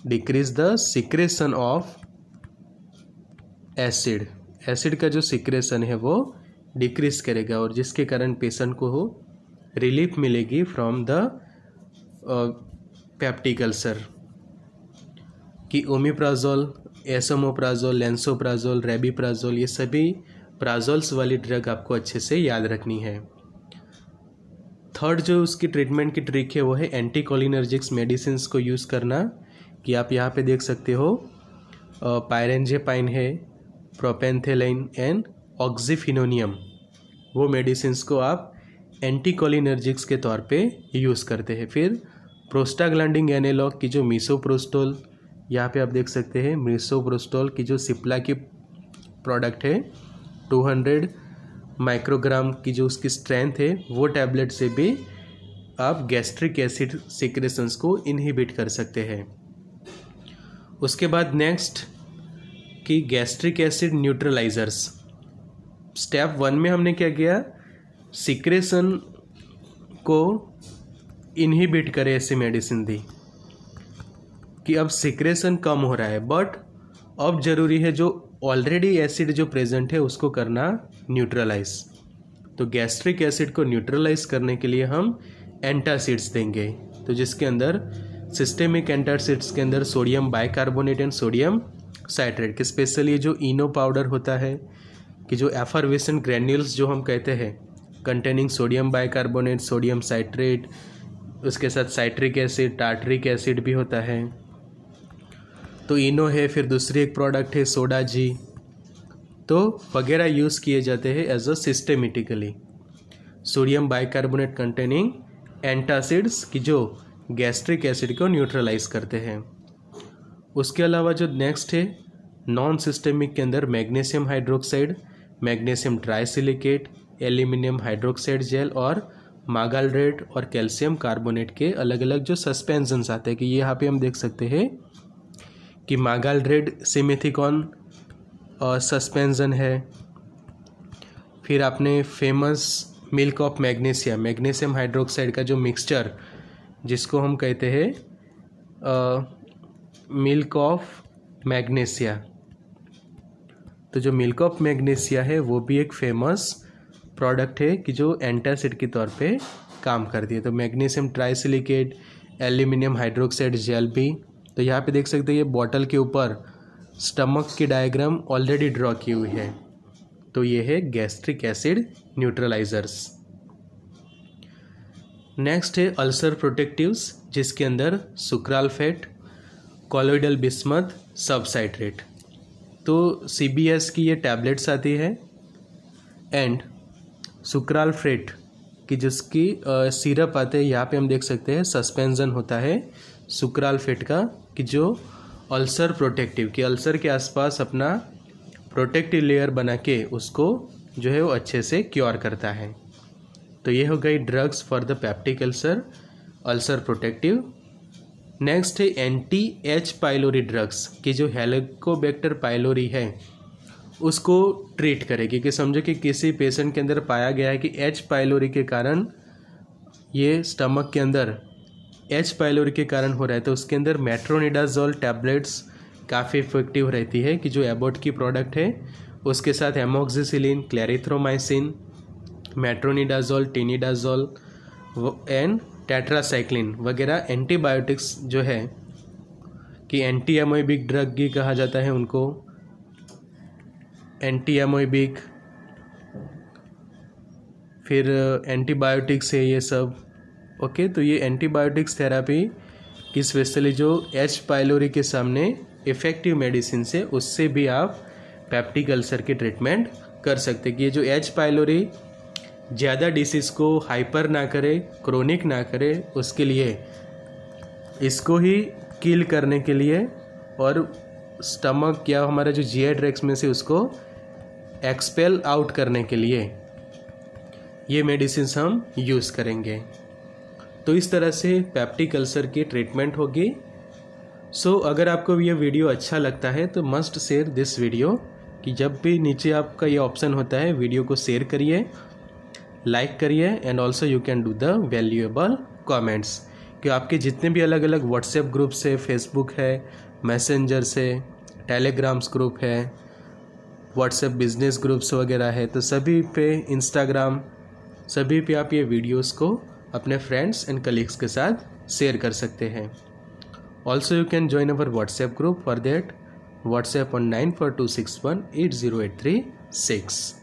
decrease the secretion of acid, acid का जो सीक्रेशन है वो डिक्रीज करेगा, और जिसके कारण पेशेंट को हो रिलीफ मिलेगी फ्रॉम द पेप्टिक अल्सर। कि ओमिप्राजोल, एसोमोप्राजोल, लेंसोप्राजोल, रेबिप्राजोल, ये सभी प्राजोल्स वाली ड्रग आपको अच्छे से याद रखनी है। थर्ड जो उसकी ट्रीटमेंट की ट्रिक है वो है एंटीकोलिनर्जिक्स मेडिसिन को यूज़ करना, कि आप यहाँ पे देख सकते हो पायरेंजेपाइन है, प्रोपेंथेलाइन एंड ऑक्सीफिनोनियम, वो मेडिसिन को आप एंटीकोलिनर्जिक्स के तौर पे यूज़ करते हैं। फिर प्रोस्टाग्लैंडिन एनालॉग की जो मिसोप्रोस्टोल, यहाँ पे आप देख सकते हैं मिसोप्रोस्टोल की जो सिप्ला की प्रोडक्ट है, 200 माइक्रोग्राम की जो उसकी स्ट्रेंथ है, वो टैबलेट से भी आप गैस्ट्रिक एसिड सिक्रेशंस को इनहिबिट कर सकते हैं। उसके बाद नेक्स्ट कि गैस्ट्रिक एसिड न्यूट्रलाइजर्स। स्टेप 1 में हमने क्या किया, सिक्रेशन को इनहिबिट करे ऐसी मेडिसिन दी कि अब सिक्रेशन कम हो रहा है, बट अब जरूरी है जो ऑलरेडी एसिड जो प्रेजेंट है उसको करना न्यूट्रलाइज। तो गैस्ट्रिक एसिड को न्यूट्रलाइज करने के लिए हम एंटासिड्स देंगे, तो जिसके अंदर सिस्टेमिक एंटासिड्स के अंदर sodium bicarbonate and sodium citrate, कि स्पेशली जो इनो पाउडर होता है, कि जो एफरवेसेंट ग्रैन्यूल्स जो हम कहते हैं containing sodium bicarbonate, sodium citrate, उसके साथ साइट्रिक एसिड, टार्टरिक एसिड भी होता है, तो इनो है। फिर दूसरी एक प्रोडक्ट है सोडा जी, तो वगैरह यूज़ किए जाते हैं as a systematically sodium bicarbonate containing antacids की जो गैस्ट्रिक एसिड को न्यूट्रलाइज करते हैं। उसके अलावा जो नेक्स्ट है नॉन सिस्टेमिक के अंदर magnesium hydroxide, magnesium trisilicate, aluminium hydroxide gel और मागाल्ड्रेट और कैल्शियम कार्बोनेट के अलग अलग जो सस्पेंशंस आते हैं, कि ये यहाँ पे हम देख सकते हैं कि मागाल्ड्रेट सिमेथिकॉन सस्पेंशन है। फिर आपने famous milk of magnesium, magnesium hydroxide का जो मिक्सचर जिसको हम कहते हैं मिल्क ऑफ मैग्नीशिया, तो जो मिल्क ऑफ मैग्नीशिया है वो भी एक फेमस प्रोडक्ट है कि जो एंटासिड के तौर पे काम करती है। तो magnesium trisilicate, aluminium hydroxide gel भी, तो यहाँ पे देख सकते हैं ये बॉटल के ऊपर स्टमक की डायग्राम ऑलरेडी ड्रॉ की हुई है, तो ये है गैस्ट्रिक एसिड न्यूट्रलाइजर्स। नेक्स्ट है अल्सर प्रोटेक्टिव्स, जिसके अंदर सुक्राल्फेट, कॉलोइडल बिस्मथ, सबसाइट्रेट। तो CBS की ये टैबलेट्स आती है एंड सुक्राल्फेट की जिसकी सिरप आते हैं, यहाँ पे हम देख सकते हैं सस्पेंशन होता है सुक्राल्फेट का, कि जो अल्सर प्रोटेक्टिव कि अल्सर के आसपास अपना प्रोटेक्टिव लेयर बना के उसको जो है वो अच्छे से क्योर करता है। तो ये हो गई drugs for the peptic ulcer, ulcer protective. Next है एंटी H पाइलोरी ड्रग्स कि जो हेलिकोबैक्टर पाइलोरी है उसको ट्रीट करेगी। कि समझो कि किसी पेशेंट के अंदर पाया गया है कि H पाइलोरी के कारण ये स्टमक के अंदर H पाइलोरी के कारण हो रहा है, तो उसके अंदर मेट्रोनिडाजोल टैबलेट्स काफ़ी इफेक्टिव रहती है कि जो एबॉट की प्रोडक्ट है, उसके साथ amoxicillin, clarithromycin, metronidazole, tinidazole and tetracycline वगैरह एंटीबायोटिक्स जो है कि एंटी एमोइबिक ड्रग भी कहा जाता है उनको, एंटी एमोइबिक, फिर एंटीबायोटिक्स है ये सब। ओके, तो ये एंटीबायोटिक्स थेरापी की स्पेशली जो H पाइलोरी के सामने इफ़ेक्टिव मेडिसिन से उससे भी आप पेप्टिक अल्सर की ट्रीटमेंट कर सकते हैं। कि ये जो H पाइलोरी ज़्यादा डिसीज़ को हाइपर ना करे, क्रोनिक ना करे, उसके लिए इसको ही किल करने के लिए और स्टमक या हमारा जो GI ट्रैक्ट में से उसको एक्सपेल आउट करने के लिए ये मेडिसिन हम यूज़ करेंगे। तो इस तरह से पेप्टिक अल्सर की ट्रीटमेंट होगी। सो अगर आपको ये वीडियो अच्छा लगता है तो मस्ट शेयर दिस वीडियो, कि जब भी नीचे आपका ये ऑप्शन होता है वीडियो को शेयर करिए, लाइक करिए and also you can do the valuable comments. कि आपके जितने भी अलग अलग व्हाट्सएप ग्रुप्स है, फेसबुक है, मैसेंजर से, टेलीग्राम्स ग्रुप है, व्हाट्सएप बिजनेस ग्रुप्स वगैरह है, तो सभी पे, इंस्टाग्राम, सभी पे आप ये वीडियोस को अपने फ्रेंड्स एंड कलीग्स के साथ शेयर कर सकते हैं। Also you can join our WhatsApp group, for that WhatsApp on 9426180836।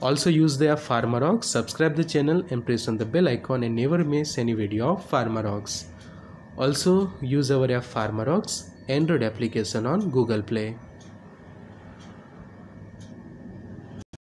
Also use the app Pharmarox, subscribe the channel and press on the bell icon and never miss any video of Pharmarox. Also use our app Pharmarox Android application on Google Play.